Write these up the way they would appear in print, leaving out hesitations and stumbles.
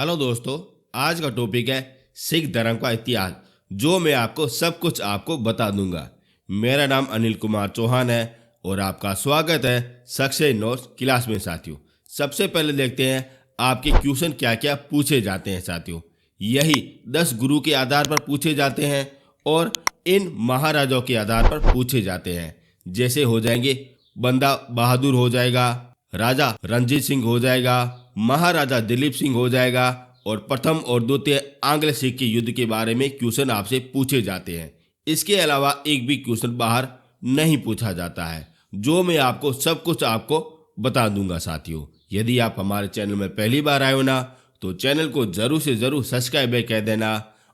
Hello दोस्तों, आज का टॉपिक है सिख धर्म का इतिहास, जो मैं आपको सब कुछ आपको बता दूंगा। मेरा नाम अनिल कुमार चौहान है और आपका स्वागत है सक्सेस नोट्स क्लास में साथियों। सबसे पहले देखते हैं आपके क्वेश्चन क्या क्या पूछे जाते हैं साथियों। यही 10 गुरु के आधार पर पूछे जाते हैं और इन महाराजाओं के आधार पर पूछे जाते हैं। जैसे हो जाएंगे बंदा बहादुर हो जाएगा, राजा रणजीत सिंह हो जाएगा, महाराजा दिलीप सिंह हो जाएगा और प्रथम और द्वितीय आंग्ल सिख के युद्ध के बारे में क्वेश्चन आपसे पूछे जाते हैं। इसके अलावा एक भी क्वेश्चन बाहर नहीं पूछा जाता है, जो मैं आपको सब कुछ आपको बता दूंगा साथियों। यदि आप हमारे चैनल में पहली बार आए हो ना, तो चैनल को जरूर से जरूर सब्सक्राइब कर देना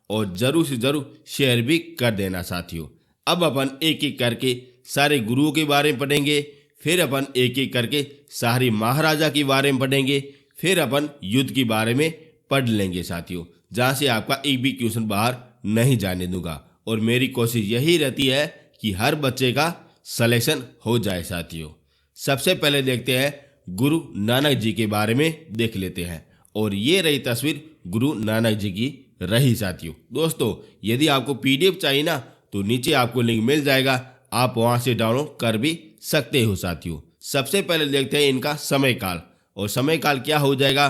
और जरूर से जरूर शेयर भी कर देना साथियों। अब अपन एक एक करके सारे गुरुओं के बारे में पढ़ेंगे, फिर अपन एक एक करके सारी महाराजा के बारे में पढ़ेंगे, फिर अपन युद्ध के बारे में पढ़ लेंगे साथियों, जहाँ से आपका एक भी क्वेश्चन बाहर नहीं जाने दूंगा। और मेरी कोशिश यही रहती है कि हर बच्चे का सिलेक्शन हो जाए साथियों। सबसे पहले देखते हैं गुरु नानक जी के बारे में देख लेते हैं। और ये रही तस्वीर गुरु नानक जी की रही साथियों। दोस्तों, यदि आपको पीडीएफ चाहिए ना, तो नीचे आपको लिंक मिल जाएगा, आप वहाँ से डाउनलोड कर भी सकते हो साथियों। सबसे पहले देखते हैं इनका समय काल। और समय काल क्या हो जाएगा,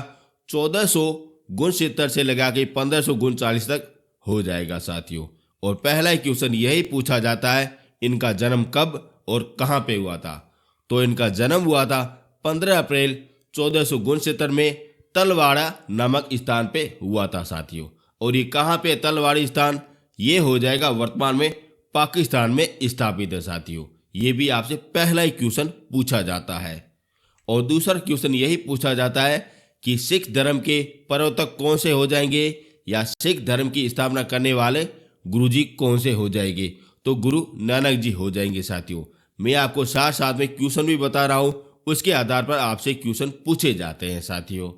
1469 से लगा के 1539 तक हो जाएगा साथियों। और पहला ही क्वेश्चन यही पूछा जाता है, इनका जन्म कब और कहाँ पे हुआ था। तो इनका जन्म हुआ था 15 अप्रैल 1469 में तलवाड़ा नामक स्थान पे हुआ था साथियों। और ये कहाँ पे तलवाड़ी स्थान, ये हो जाएगा वर्तमान में पाकिस्तान में स्थापित है साथियों। ये भी आपसे पहला ही क्वेश्चन पूछा जाता है। और दूसरा क्वेश्चन यही पूछा जाता है कि सिख धर्म के प्रवर्तक कौन से हो जाएंगे, या सिख धर्म की स्थापना करने वाले गुरुजी कौन से हो जाएंगे। तो गुरु नानक जी हो जाएंगे साथियों। मैं आपको साथ साथ में क्वेश्चन भी बता रहा हूँ, उसके आधार पर आपसे क्वेश्चन पूछे जाते हैं साथियों।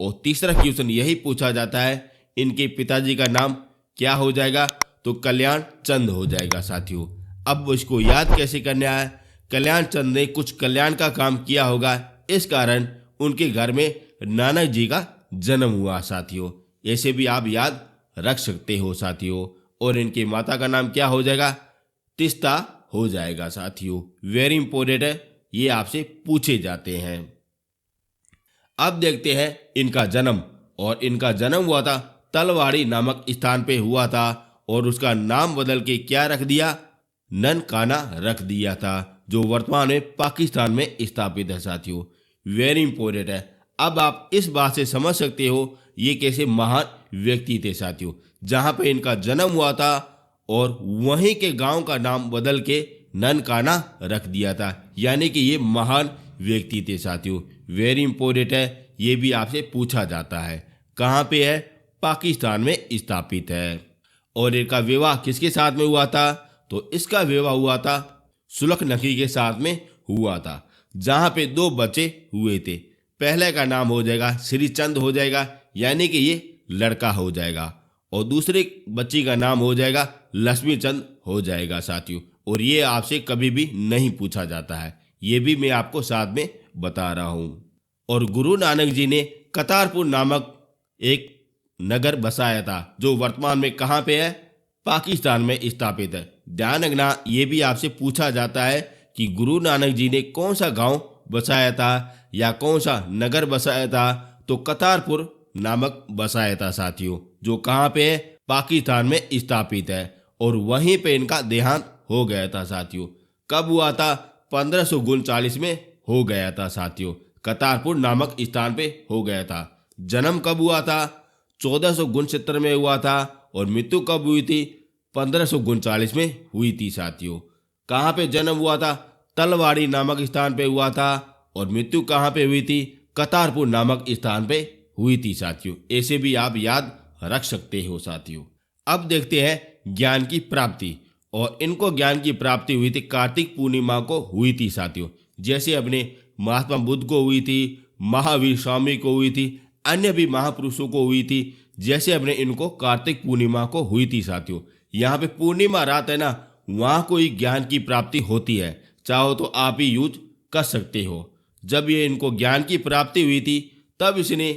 और तीसरा क्वेश्चन यही पूछा जाता है, इनके पिताजी का नाम क्या हो जाएगा। तो कल्याण चंद हो जाएगा साथियों। अब इसको याद कैसे करना है, कल्याण चंद ने कुछ कल्याण का काम किया होगा, इस कारण उनके घर में नानक जी का जन्म हुआ साथियों। ऐसे भी आप याद रख सकते हो साथियों। और इनकी माता का नाम क्या हो जाएगा, तिस्ता हो जाएगा साथियों। वेरी इंपॉर्टेंट है, ये आपसे पूछे जाते हैं। अब देखते हैं इनका जन्म। और इनका जन्म हुआ था तलवाड़ी नामक स्थान पे हुआ था, और उसका नाम बदल के क्या रख दिया, ननकाना रख दिया था, जो वर्तमान में पाकिस्तान में स्थापित है साथियों। वेरी इंपॉर्टेंट है। अब आप इस बात से समझ सकते हो ये कैसे महान व्यक्ति थे साथियों, जहां पे इनका जन्म हुआ था और वहीं के गांव का नाम बदल के ननकाना रख दिया था, यानी कि ये महान व्यक्ति थे साथियों। वेरी इंपॉर्टेंट है, ये भी आपसे पूछा जाता है। कहाँ पे है, पाकिस्तान में स्थापित है। और इनका विवाह किसके साथ में हुआ था, तो इसका विवाह हुआ था सुलखनखी के साथ में हुआ था, जहां पे 2 बच्चे हुए थे। पहले का नाम हो जाएगा श्रीचंद हो जाएगा, यानी कि ये लड़का हो जाएगा। और दूसरे बच्ची का नाम हो जाएगा लक्ष्मी चंद हो जाएगा साथियों। और ये आपसे कभी भी नहीं पूछा जाता है, ये भी मैं आपको साथ में बता रहा हूं। और गुरु नानक जी ने करतारपुर नामक एक नगर बसाया था, जो वर्तमान में कहाँ पे है, पाकिस्तान में स्थापित है। ध्यान रखना, ये भी आपसे पूछा जाता है कि गुरु नानक जी ने कौन सा गांव बसाया था या कौन सा नगर बसाया था। तो करतारपुर नामक बसाया था साथियों, जो कहाँ पे है, पाकिस्तान में स्थापित है। और वहीं पे इनका देहांत हो गया था साथियों। कब हुआ था, 1539 में हो गया था साथियों। करतारपुर नामक स्थान पे हो गया था। जन्म कब हुआ था, 1469 में हुआ था। और मृत्यु कब हुई थी, 1539 में हुई थी साथियों। कहाँ पे जन्म हुआ था, तलवाड़ी नामक स्थान पे हुआ था। और मृत्यु कहाँ पे हुई थी, करतारपुर नामक स्थान पे हुई थी साथियों। ऐसे भी आप याद रख सकते हो साथियों। अब देखते हैं ज्ञान की प्राप्ति। और इनको ज्ञान की प्राप्ति हुई थी कार्तिक पूर्णिमा को हुई थी साथियों। जैसे अपने महात्मा बुद्ध को हुई थी, महावीर स्वामी को हुई थी, अन्य भी महापुरुषों को हुई थी। जैसे अपने इनको कार्तिक पूर्णिमा को हुई थी साथियों। यहाँ पे पूर्णिमा रात है ना, वहाँ कोई ज्ञान की प्राप्ति होती है, चाहो तो आप ही यूज कर सकते हो। जब ये इनको ज्ञान की प्राप्ति हुई थी, तब इसने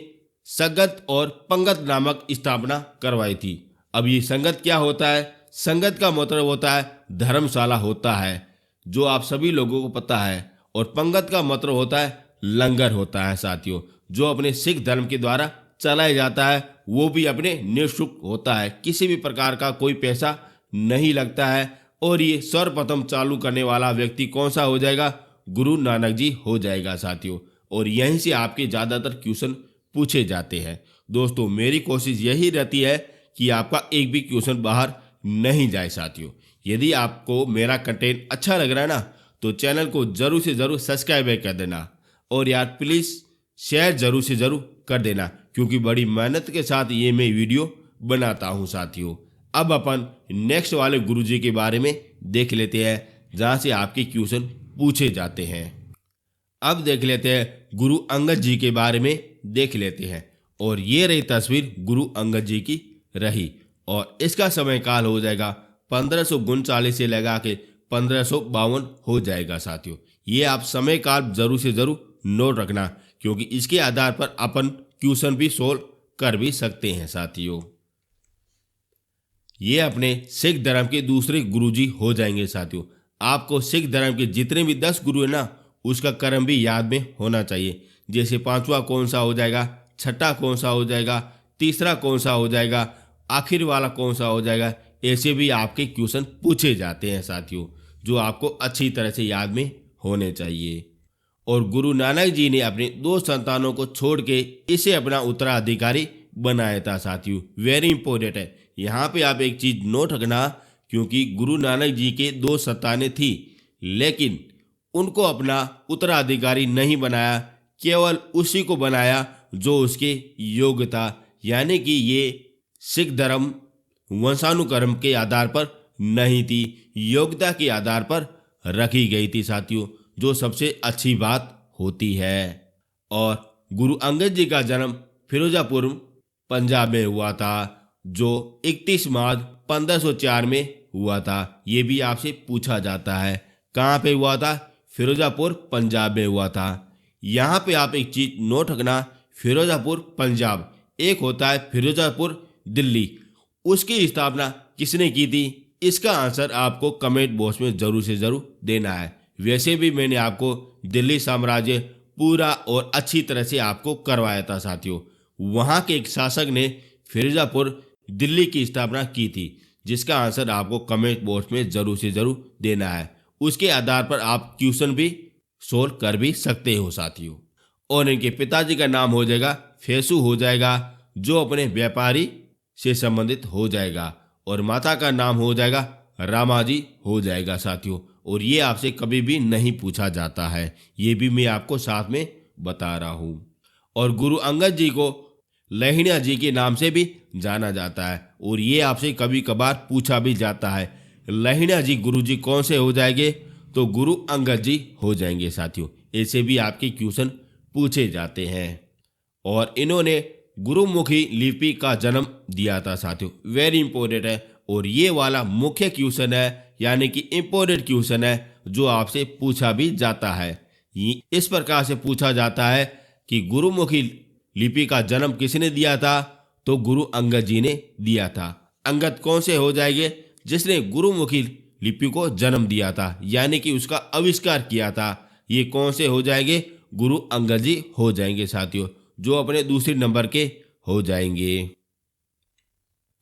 संगत और पंगत नामक स्थापना करवाई थी। अब ये संगत क्या होता है? संगत का मतलब होता है धर्मशाला होता है, जो आप सभी लोगों को पता है। और पंगत का मतलब होता है लंगर होता है साथियों, जो अपने सिख धर्म के द्वारा चलाया जाता है। वो भी अपने निःशुल्क होता है, किसी भी प्रकार का कोई पैसा नहीं लगता है। और ये सर्वप्रथम चालू करने वाला व्यक्ति कौन सा हो जाएगा? गुरु नानक जी हो जाएगा साथियों। और यहीं से आपके ज़्यादातर क्वेश्चन पूछे जाते हैं। दोस्तों, मेरी कोशिश यही रहती है कि आपका एक भी क्वेश्चन बाहर नहीं जाए साथियों। यदि आपको मेरा कंटेंट अच्छा लग रहा है ना, तो चैनल को जरूर से जरूर सब्सक्राइब कर देना। और यार प्लीज़ शेयर जरूर से जरूर कर देना, क्योंकि बड़ी मेहनत के साथ ये मैं वीडियो बनाता हूँ साथियों। अब अपन नेक्स्ट वाले गुरुजी के बारे में देख लेते हैं, जहाँ से आपके क्वेश्चन पूछे जाते हैं। अब देख लेते हैं गुरु अंगद जी के बारे में देख लेते हैं। और ये रही तस्वीर गुरु अंगद जी की रही। और इसका समय काल हो जाएगा 1539 से लगा के 1552 हो जाएगा साथियों। ये आप समय काल जरूर से जरूर नोट रखना, क्योंकि इसके आधार पर अपन क्वेश्चन भी सोल्व कर भी सकते हैं साथियों। ये अपने सिख धर्म के दूसरे गुरुजी हो जाएंगे साथियों। आपको सिख धर्म के जितने भी 10 गुरु है ना, उसका क्रम भी याद में होना चाहिए। जैसे पांचवा कौन सा हो जाएगा, छठा कौन सा हो जाएगा, तीसरा कौन सा हो जाएगा, आखिर वाला कौन सा हो जाएगा। ऐसे भी आपके क्वेश्चन पूछे जाते हैं साथियों, जो आपको अच्छी तरह से याद में होने चाहिए। और गुरु नानक जी ने अपने 2 संतानों को छोड़ के इसे अपना उत्तराधिकारी बनाया था साथियों। वेरी इंपॉर्टेंट है, यहाँ पे आप एक चीज नोट रखना, क्योंकि गुरु नानक जी के 2 संतानें थी, लेकिन उनको अपना उत्तराधिकारी नहीं बनाया, केवल उसी को बनाया जो उसके योग्य था। यानी कि ये सिख धर्म वंशानुक्रम के आधार पर नहीं थी, योग्यता के आधार पर रखी गई थी साथियों, जो सबसे अच्छी बात होती है। और गुरु अंगद जी का जन्म फिरोजापुर पंजाब में हुआ था, जो 31 मार्च 1504 में हुआ था। ये भी आपसे पूछा जाता है, कहाँ पे हुआ था? फिरोजापुर पंजाब में हुआ था। यहाँ पे आप एक चीज नोट रखना, फिरोजापुर पंजाब, एक होता है फिरोजापुर दिल्ली। उसकी स्थापना किसने की थी? इसका आंसर आपको कमेंट बॉक्स में जरूर से जरूर देना है। वैसे भी मैंने आपको दिल्ली साम्राज्य पूरा और अच्छी तरह से आपको करवाया था साथियों। वहाँ के एक शासक ने फिरोजापुर दिल्ली की स्थापना की थी, जिसका आंसर आपको कमेंट बॉक्स में जरूर से जरूर देना है। उसके आधार पर आप क्वेश्चन भी सोल्व कर भी सकते हो साथियों। और इनके पिताजी का नाम हो जाएगा फेसू हो जाएगा, जो अपने व्यापारी से संबंधित हो जाएगा। और माता का नाम हो जाएगा रामाजी हो जाएगा साथियों। और ये आपसे कभी भी नहीं पूछा जाता है, ये भी मैं आपको साथ में बता रहा हूँ। और गुरु अंगद जी को लहिणिया जी के नाम से भी जाना जाता है, और ये आपसे कभी कभार पूछा भी जाता है, लहिणिया जी गुरु जी कौन से हो जाएंगे? तो गुरु अंगद जी हो जाएंगे साथियों। ऐसे भी आपके क्वेश्चन पूछे जाते हैं। और इन्होंने गुरुमुखी लिपि का जन्म दिया था साथियों। वेरी इंपॉर्टेंट है, और ये वाला मुख्य क्वेश्चन है, यानी कि इंपॉर्टेंट क्वेश्चन है, जो आपसे पूछा भी जाता है। इस प्रकार से पूछा जाता है कि गुरुमुखी लिपि का जन्म किसने दिया था? तो गुरु अंगद जी ने दिया था। अंगद कौन से हो जाएंगे? जिसने गुरुमुखी लिपि को जन्म दिया था, यानी कि उसका आविष्कार किया था। ये कौन से हो जाएंगे? गुरु अंगद जी हो जाएंगे साथियों, जो अपने दूसरे नंबर के हो जाएंगे।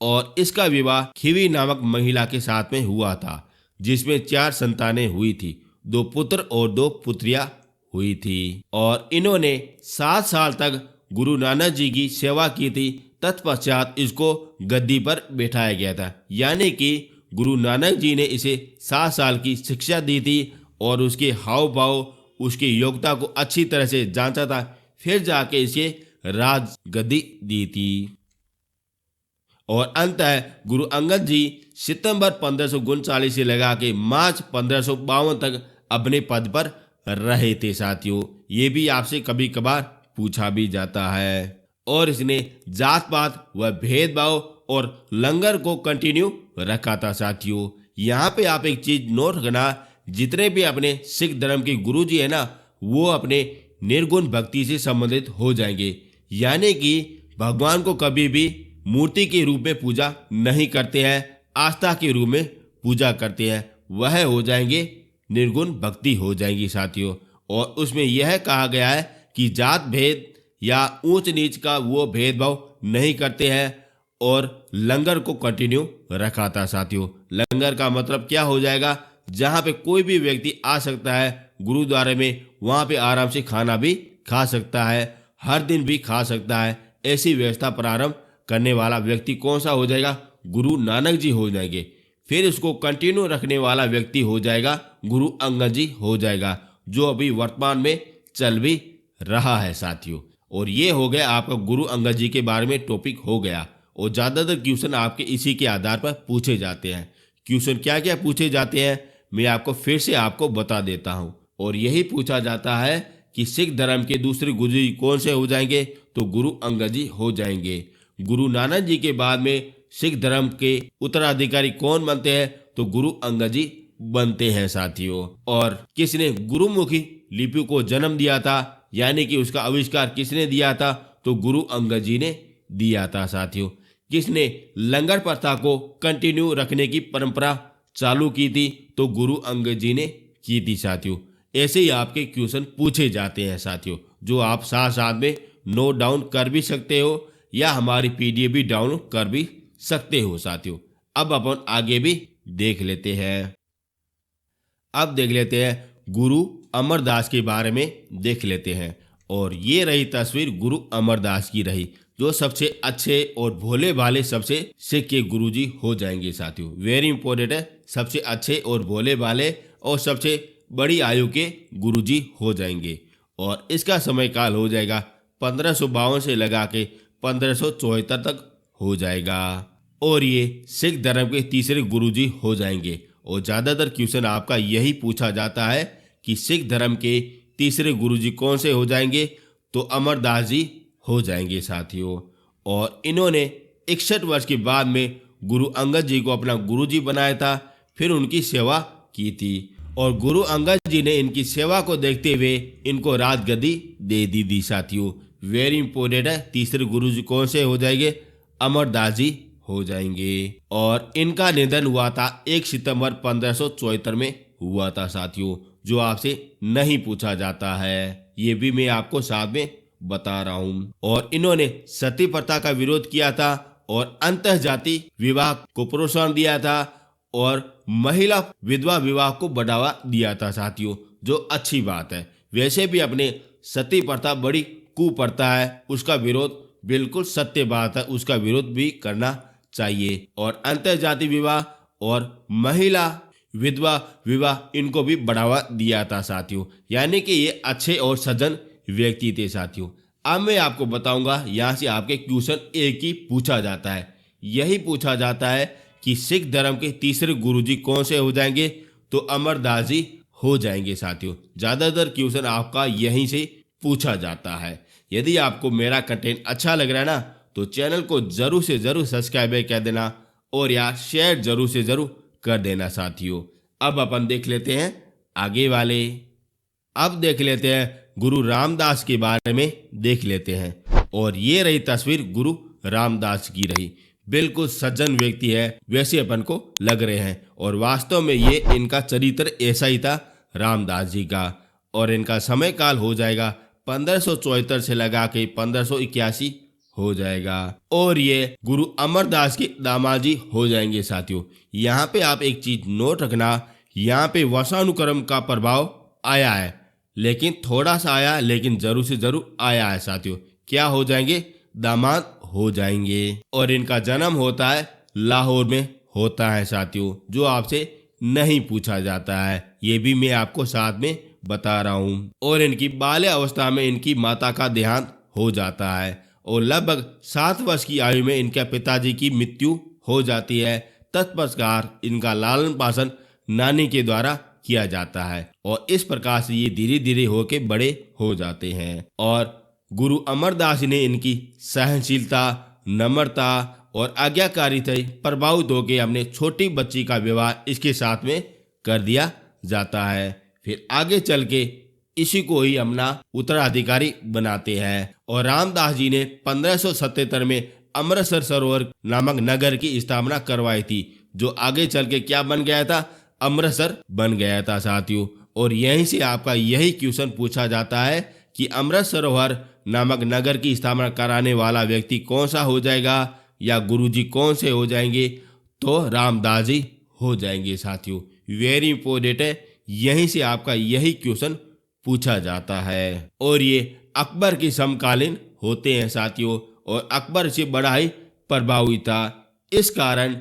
और इसका विवाह खीवी नामक महिला के साथ में हुआ था, जिसमें 4 संतानें हुई थी, 2 पुत्र और 2 पुत्रियां हुई थी। और इन्होंने 7 साल तक गुरु नानक जी की सेवा की थी। तत्पश्चात इसको गद्दी पर बैठाया गया था, यानी कि गुरु नानक जी ने इसे 7 साल की शिक्षा दी थी, और उसके हाव भाव, उसकी योग्यता को अच्छी तरह से जांचा था, फिर जाके इसे राज गद्दी दी थी। और अंततः गुरु अंगद जी सितंबर 1539 से लगा के मार्च 1552 तक अपने पद पर रहे थे साथियों। ये भी आपसे कभी कभार पूछा भी जाता है। और इसने जात पात व भेदभाव और लंगर को कंटिन्यू रखा था साथियों। यहाँ पे आप एक चीज नोट रखना, जितने भी अपने सिख धर्म के गुरु जी है ना, वो अपने निर्गुण भक्ति से संबंधित हो जाएंगे। यानी कि भगवान को कभी भी मूर्ति के रूप में पूजा नहीं करते हैं, आस्था के रूप में पूजा करते हैं, वह हो जाएंगे निर्गुण भक्ति हो जाएंगी साथियों। और उसमें यह कहा गया है कि जात भेद या ऊंच नीच का वो भेदभाव नहीं करते हैं और लंगर को कंटिन्यू रखा था साथियों। लंगर का मतलब क्या हो जाएगा, जहां पे कोई भी व्यक्ति आ सकता है गुरुद्वारे में, वहां पे आराम से खाना भी खा सकता है, हर दिन भी खा सकता है। ऐसी व्यवस्था प्रारंभ करने वाला व्यक्ति कौन सा हो जाएगा, गुरु नानक जी हो जाएंगे। फिर इसको कंटिन्यू रखने वाला व्यक्ति हो जाएगा गुरु अंगद जी हो जाएगा, जो अभी वर्तमान में चल भी रहा है साथियों। और ये हो गया आपका गुरु अंगद जी के बारे में टॉपिक हो गया। और ज़्यादातर क्वेश्चन आपके इसी के आधार पर पूछे जाते हैं। क्वेश्चन क्या क्या पूछे जाते हैं मैं आपको फिर से आपको बता देता हूँ। और यही पूछा जाता है कि सिख धर्म के दूसरे गुरु जी कौन से हो जाएंगे, तो गुरु अंगद जी हो जाएंगे। गुरु नानक जी के बाद में सिख धर्म के उत्तराधिकारी कौन बनते हैं, तो गुरु अंगद जी बनते हैं साथियों। और किसने गुरुमुखी लिपि को जन्म दिया था, यानी कि उसका आविष्कार किसने दिया था, तो गुरु अंगद जी ने दिया था साथियों। किसने लंगर प्रथा को कंटिन्यू रखने की परंपरा चालू की थी, तो गुरु अंगद जी ने की थी साथियों। ऐसे ही आपके क्वेश्चन पूछे जाते हैं साथियों, जो आप साथ साथ में नोट डाउन कर भी सकते हो या हमारी पीडीएफ भी डाउनलोड कर भी सकते हो साथियों। अब अपन आगे भी देख लेते हैं। अब देख लेते हैं गुरु अमरदास के बारे में देख लेते हैं। और ये रही तस्वीर गुरु अमरदास की रही, जो सबसे अच्छे और भोले भाले सबसे सिख के गुरुजी हो जाएंगे साथियों। वेरी इंपॉर्टेंट है, सबसे अच्छे और भोले भाले और सबसे बड़ी आयु के गुरुजी हो जाएंगे। और इसका समय काल हो जाएगा 1552 से लगा के 1574 तक हो जाएगा। और ये सिख धर्म के तीसरे गुरुजी हो जाएंगे। और ज़्यादातर क्वेश्चन आपका यही पूछा जाता है कि सिख धर्म के तीसरे गुरुजी कौन से हो जाएंगे, तो अमरदास जी हो जाएंगे साथियों। और इन्होंने 61 वर्ष के बाद में गुरु अंगद जी को अपना गुरुजी बनाया था, फिर उनकी सेवा की थी। और गुरु अंगद जी ने इनकी सेवा को देखते हुए इनको राजगद्दी दे दी साथियों। वेरी इंपॉर्टेंट है, तीसरे गुरुजी कौन से हो जाएंगे, अमरदास जी हो जाएंगे। और इनका निधन हुआ था 1 सितंबर 1574 में हुआ था साथियों, जो आपसे नहीं पूछा जाता है, ये भी मैं आपको साथ में बता रहा हूँ। और इन्होंने सती प्रथा का विरोध किया था और अंतः जाति विवाह को प्रोत्साहन दिया था और महिला विधवा विवाह को बढ़ावा दिया था साथियों, जो अच्छी बात है। वैसे भी अपने सती प्रथा बड़ी कुप्रथा है, उसका विरोध बिल्कुल सत्य बात है, उसका विरोध भी करना चाहिए। और अंतर जाति विवाह और महिला विधवा विवाह इनको भी बढ़ावा दिया था साथियों, यानी कि ये अच्छे और सज्जन व्यक्ति थे साथियों। अब मैं आपको बताऊंगा, यहाँ से आपके क्वेश्चन एक ही पूछा जाता है, यही पूछा जाता है कि सिख धर्म के तीसरे गुरुजी कौन से हो जाएंगे, तो अमरदास जी हो जाएंगे साथियों। ज़्यादातर क्वेश्चन आपका यहीं से पूछा जाता है। यदि आपको मेरा कंटेंट अच्छा लग रहा है ना, तो चैनल को जरूर से जरूर सब्सक्राइब कर देना और यार शेयर जरूर से जरूर कर देना साथियों। अब अपन देख लेते हैं आगे वाले। अब देख लेते हैं गुरु रामदास के बारे में देख लेते हैं। और ये रही तस्वीर गुरु रामदास की रही, बिल्कुल सज्जन व्यक्ति है वैसे अपन को लग रहे हैं। और वास्तव में ये इनका चरित्र ऐसा ही था रामदास जी का। और इनका समय काल हो जाएगा 1574 से लगा के 1581 हो जाएगा। और ये गुरु अमरदास के दामाद जी हो जाएंगे साथियों। यहाँ पे आप एक चीज नोट रखना, यहाँ पे वंशानुक्रम का प्रभाव आया है, लेकिन थोड़ा सा आया, लेकिन जरूर से जरूर आया है साथियों। क्या हो जाएंगे, दामाद हो जाएंगे। और इनका जन्म होता है लाहौर में होता है साथियों, जो आपसे नहीं पूछा जाता है, ये भी मैं आपको साथ में बता रहा हूँ। और इनकी बाल्य अवस्था में इनकी माता का देहांत हो जाता है और लगभग 7 वर्ष की आयु में इनके पिताजी की मृत्यु हो जाती है। तत्पश्चात इनका लालन पालन नानी के द्वारा किया जाता है और इस प्रकार से ये धीरे धीरे होके बड़े हो जाते हैं। और गुरु अमरदास ने इनकी सहनशीलता, नम्रता और आज्ञाकारिता प्रभावित होकर अपने छोटी बच्ची का विवाह इसके साथ में कर दिया जाता है। फिर आगे चल के इसी को ही अपना उत्तराधिकारी बनाते हैं। और रामदास जी ने 1577 में अमृतसर सरोवर नामक नगर की स्थापना करवाई थी, जो आगे चल के क्या बन गया था, अमृतसर बन गया था साथियों। और यहीं से आपका यही क्वेश्चन पूछा जाता है कि अमृत सरोवर नामक नगर की स्थापना कराने वाला व्यक्ति कौन सा हो जाएगा, या गुरुजी कौन से हो जाएंगे, तो रामदास जी हो जाएंगे साथियों। वेरी इंपॉर्टेंट है, यहीं से आपका यही क्वेश्चन पूछा जाता है। और ये अकबर के समकालीन होते हैं साथियों, और अकबर से बड़ा ही प्रभावी था। इस कारण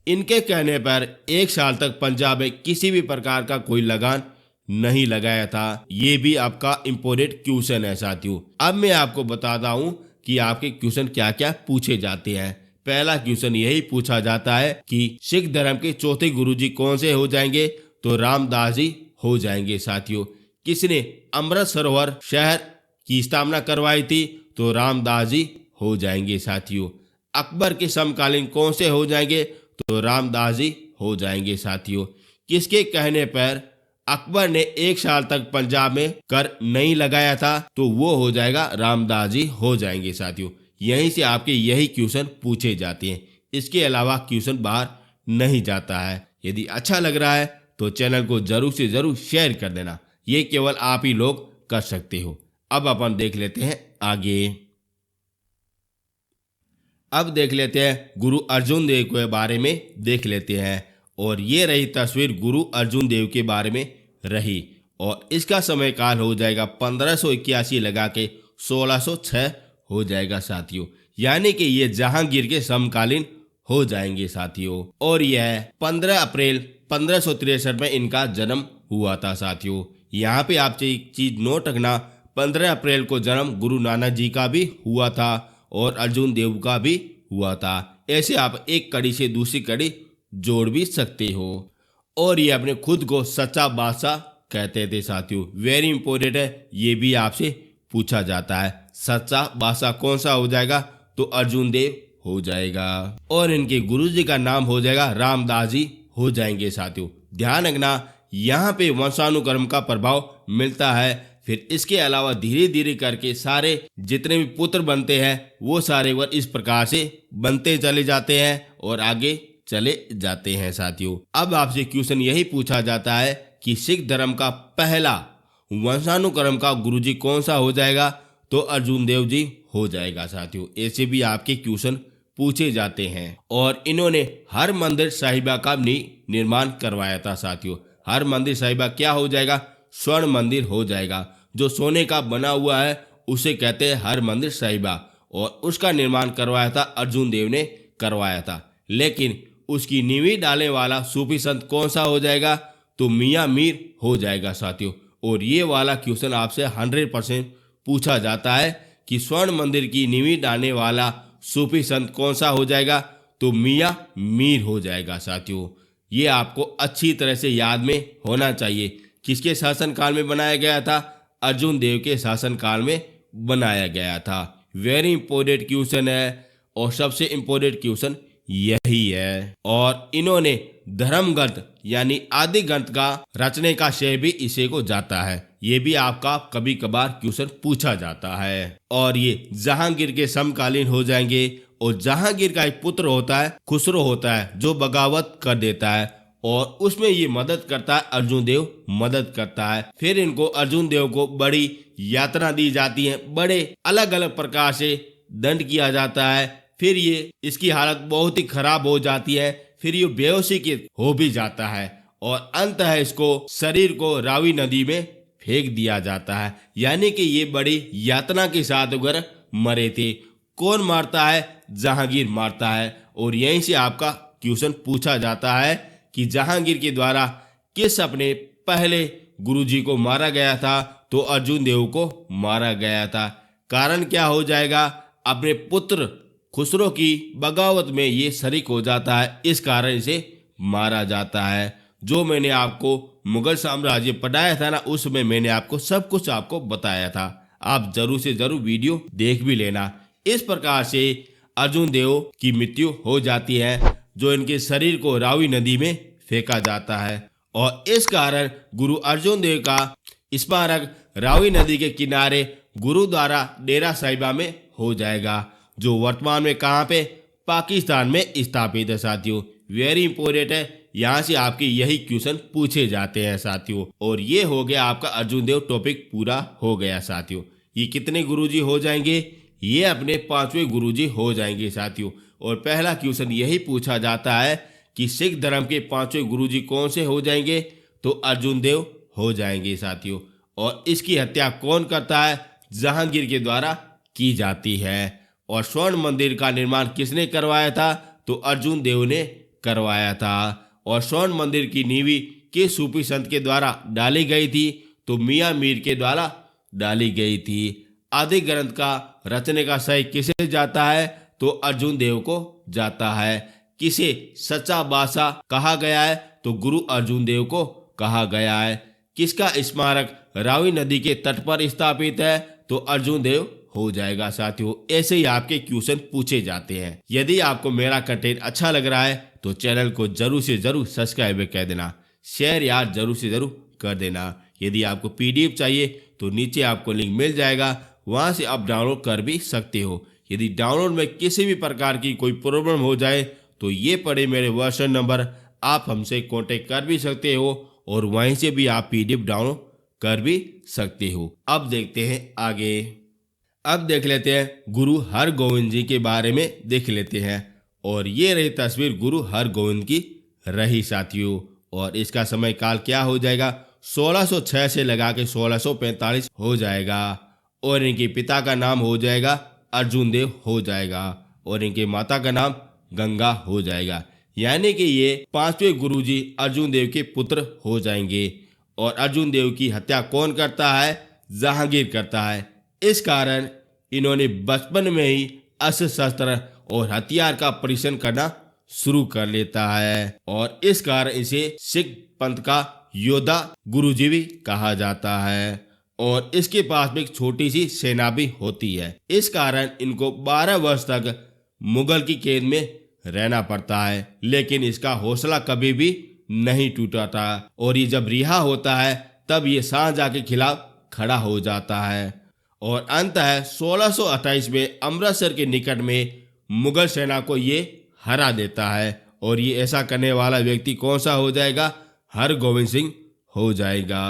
इनके कहने पर 1 साल तक पंजाब में किसी भी प्रकार का कोई लगान नहीं लगाया था। ये भी आपका इम्पोर्टेंट क्वेश्चन है साथियों। अब मैं आपको बताता हूँ कि आपके क्वेश्चन क्या क्या पूछे जाते हैं। पहला क्वेश्चन यही पूछा जाता है कि सिख धर्म के चौथे गुरुजी कौन से हो जाएंगे, तो रामदास जी हो जाएंगे साथियों। किसने अमृत सरोवर शहर की स्थापना करवाई थी, तो रामदास जी हो जाएंगे साथियों। अकबर के समकालीन कौन से हो जाएंगे, तो रामदास जी हो जाएंगे साथियों। किसके कहने पर अकबर ने 1 साल तक पंजाब में कर नहीं लगाया था, तो वो हो जाएगा रामदास जी हो जाएंगे साथियों। यहीं से आपके यही क्वेश्चन पूछे जाते हैं। इसके अलावा क्वेश्चन बाहर नहीं जाता है। यदि अच्छा लग रहा है तो चैनल को जरूर से जरूर शेयर कर देना, ये केवल आप ही लोग कर सकते हो। अब अपन देख लेते हैं आगे। अब देख लेते हैं गुरु अर्जुन देव के बारे में देख लेते हैं। और ये रही तस्वीर गुरु अर्जुन देव के बारे में रही, और इसका समय काल हो जाएगा 1581 लगा के 1606 हो जाएगा साथियों। यानी कि ये जहांगीर के समकालीन हो जाएंगे साथियों। और यह 15 अप्रैल 1563 में इनका जन्म हुआ था साथियों। यहाँ पे आप एक चीज नोट रखना, 15 अप्रैल को जन्म गुरु नानक जी का भी हुआ था और अर्जुन देव का भी हुआ था। ऐसे आप एक कड़ी से दूसरी कड़ी जोड़ भी सकते हो। और ये अपने खुद को सच्चा बादशाह कहते थे साथियों। वेरी इंपॉर्टेंट है, ये भी आपसे पूछा जाता है। सच्चा बादशाह कौन सा हो जाएगा, तो अर्जुन देव हो जाएगा। और इनके गुरुजी का नाम हो जाएगा रामदास जी हो जाएंगे साथियों। ध्यान रखना, यहाँ पे वंशानुक्रम का प्रभाव मिलता है। फिर इसके अलावा धीरे धीरे करके सारे जितने भी पुत्र बनते हैं वो सारे वर इस प्रकार से बनते चले जाते हैं और आगे चले जाते हैं साथियों। अब आपसे क्वेश्चन यही पूछा जाता है कि सिख धर्म का पहला वंशानुक्रम का गुरुजी कौन सा हो जाएगा, तो अर्जुन देव जी हो जाएगा साथियों। ऐसे भी आपके क्वेश्चन पूछे जाते हैं। और इन्होंने हर मंदिर साहिबा का निर्माण करवाया था साथियों। हर मंदिर साहिबा क्या हो जाएगा, स्वर्ण मंदिर हो जाएगा। जो सोने का बना हुआ है उसे कहते हैं हर मंदिर साहिबा, और उसका निर्माण करवाया था अर्जुन देव ने करवाया था। लेकिन उसकी नींव डालने वाला सूफी संत कौन सा हो जाएगा, तो मियाँ मीर हो जाएगा साथियों। और ये वाला क्वेश्चन आपसे 100% पूछा जाता है कि स्वर्ण मंदिर की नींव डालने वाला सूफी संत कौन सा हो जाएगा, तो मियाँ मीर हो जाएगा साथियों। ये आपको अच्छी तरह से याद में होना चाहिए। किसके शासनकाल में बनाया गया था, अर्जुन देव के शासनकाल में बनाया गया था। वेरी इंपॉर्टेंट क्वेश्चन है, और सबसे इंपॉर्टेंट क्वेश्चन यही है। और इन्होंने धर्म ग्रंथ यानी आदि ग्रंथ का रचने का श्रेय भी इसे को जाता है। ये भी आपका कभी कभार क्वेश्चन पूछा जाता है। और ये जहांगीर के समकालीन हो जाएंगे। और जहांगीर का एक पुत्र होता है खुसरो होता है, जो बगावत कर देता है, और उसमें ये मदद करता है, अर्जुन देव मदद करता है। फिर इनको अर्जुन देव को बड़ी यातना दी जाती है, बड़े अलग अलग प्रकार से दंड किया जाता है। फिर ये इसकी हालत बहुत ही खराब हो जाती है। फिर ये बेहोशी के हो भी जाता है, और अंत है इसको शरीर को रावी नदी में फेंक दिया जाता है। यानी कि ये बड़ी यातना के साथ अगर मरे थे। कौन मारता है, जहांगीर मारता है। और यहीं से आपका क्वेश्चन पूछा जाता है कि जहांगीर के द्वारा किस अपने पहले गुरुजी को मारा गया था, तो अर्जुन देव को मारा गया था। कारण क्या हो जाएगा, अपने पुत्र खुसरो की बगावत में ये शरीक हो जाता है, इस कारण इसे मारा जाता है। जो मैंने आपको मुगल साम्राज्य पढ़ाया था ना, उसमें मैंने आपको सब कुछ आपको बताया था। आप जरूर से जरूर वीडियो देख भी लेना। इस प्रकार से अर्जुन देव की मृत्यु हो जाती है, जो इनके शरीर को रावी नदी में फेंका जाता है। और इस कारण गुरु अर्जुन देव का स्मारक रावी नदी के किनारे गुरुद्वारा डेरा साहिबा में हो जाएगा, जो वर्तमान में कहाँ पे, पाकिस्तान में स्थित है साथियों। वेरी इंपॉर्टेंट है, यहाँ से आपके यही क्वेश्चन पूछे जाते हैं साथियों। और ये हो गया आपका अर्जुन देव टॉपिक पूरा हो गया साथियों। ये कितने गुरुजी हो जाएंगे, ये अपने 5वें गुरुजी हो जाएंगे साथियों। और पहला क्वेश्चन यही पूछा जाता है कि सिख धर्म के 5वें गुरुजी कौन से हो जाएंगे, तो अर्जुन देव हो जाएंगे साथियों। और इसकी हत्या कौन करता है, जहांगीर के द्वारा की जाती है। और स्वर्ण मंदिर का निर्माण किसने करवाया था, तो अर्जुन देव ने करवाया था। और स्वर्ण मंदिर की नींव किस सूफी संत के द्वारा डाली गई थी, तो मियां मीर के द्वारा डाली गई थी। आदि ग्रंथ का रचने का श्रेय किसे जाता है, तो अर्जुन देव को जाता है। किसे सच्चा बादशाह कहा गया है, तो गुरु अर्जुन देव को कहा गया है। किसका स्मारक रावी नदी के तट पर स्थापित है, तो अर्जुन देव हो जाएगा साथियों। ऐसे ही आपके क्वेश्चन पूछे जाते हैं। यदि आपको मेरा कंटेंट अच्छा लग रहा है तो चैनल को जरूर से जरूर सब्सक्राइब कर देना, शेयर यार जरूर से जरूर कर देना। यदि आपको पीडीएफ चाहिए तो नीचे आपको लिंक मिल जाएगा, वहां से आप डाउनलोड कर भी सकते हो। यदि डाउनलोड में किसी भी प्रकार की कोई प्रॉब्लम हो जाए तो ये पड़े मेरे व्हाट्सएप नंबर, आप हमसे कांटेक्ट कर भी सकते हो और वहीं से भी आप पीडीएफ डाउनलोड कर भी सकते हो। अब देखते हैं आगे। अब देख लेते हैं गुरु हरगोविंद जी के बारे में देख लेते हैं। और ये रही तस्वीर गुरु हरगोविंद की रही साथियों। और इसका समय काल क्या हो जाएगा, 1606 से लगा के 1645 हो जाएगा। और इनके पिता का नाम हो जाएगा अर्जुन देव हो जाएगा, और इनके माता का नाम गंगा हो जाएगा। यानी कि ये 5वें गुरुजी अर्जुन देव के पुत्र हो जाएंगे। और अर्जुन देव की हत्या कौन करता है, जहांगीर करता है। इस कारण इन्होंने बचपन में ही अस्त्र शस्त्र और हथियार का परीक्षण करना शुरू कर लेता है। और इस कारण इसे सिख पंथ का योद्धा गुरुजी भी कहा जाता है। और इसके पास में एक छोटी सी सेना भी होती है। इस कारण इनको 12 वर्ष तक मुगल की कैद में रहना पड़ता है, लेकिन इसका हौसला कभी भी नहीं टूटा था। और ये जब रिहा होता है तब ये शाहजहां के खिलाफ खड़ा हो जाता है। और अंततः 1628 में अमृतसर के निकट में मुगल सेना को ये हरा देता है। और ये ऐसा करने वाला व्यक्ति कौन सा हो जाएगा, हरगोविंद सिंह हो जाएगा।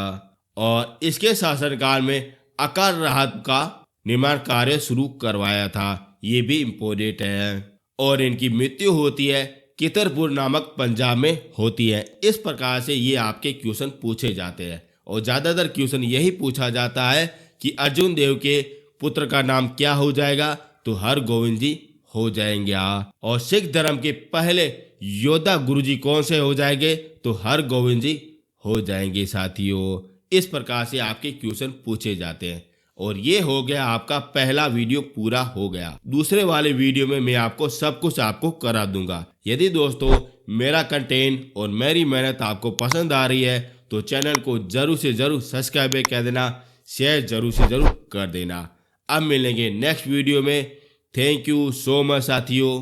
और इसके शासनकाल में अकाल राहत का निर्माण कार्य शुरू करवाया था, ये भी इम्पोर्टेंट है। और इनकी मृत्यु होती है कितरपुर नामक पंजाब में होती है। इस प्रकार से ये आपके क्वेश्चन पूछे जाते हैं। और ज्यादातर क्वेश्चन यही पूछा जाता है कि अर्जुन देव के पुत्र का नाम क्या हो जाएगा, तो हरगोविंद जी हो जाएंगे। और सिख धर्म के पहले योद्धा गुरुजी कौन से हो जाएंगे, तो हरगोविंद जी हो जाएंगे साथियों। इस प्रकार से आपके क्वेश्चन पूछे जाते हैं। और ये हो गया आपका पहला वीडियो पूरा हो गया। दूसरे वाले वीडियो में मैं आपको सब कुछ आपको करा दूंगा। यदि दोस्तों मेरा कंटेंट और मेरी मेहनत आपको पसंद आ रही है तो चैनल को जरूर से जरूर सब्सक्राइब कर देना, शेयर जरूर से जरूर कर देना। अब मिलेंगे नेक्स्ट वीडियो में। थैंक यू सो मच साथियों।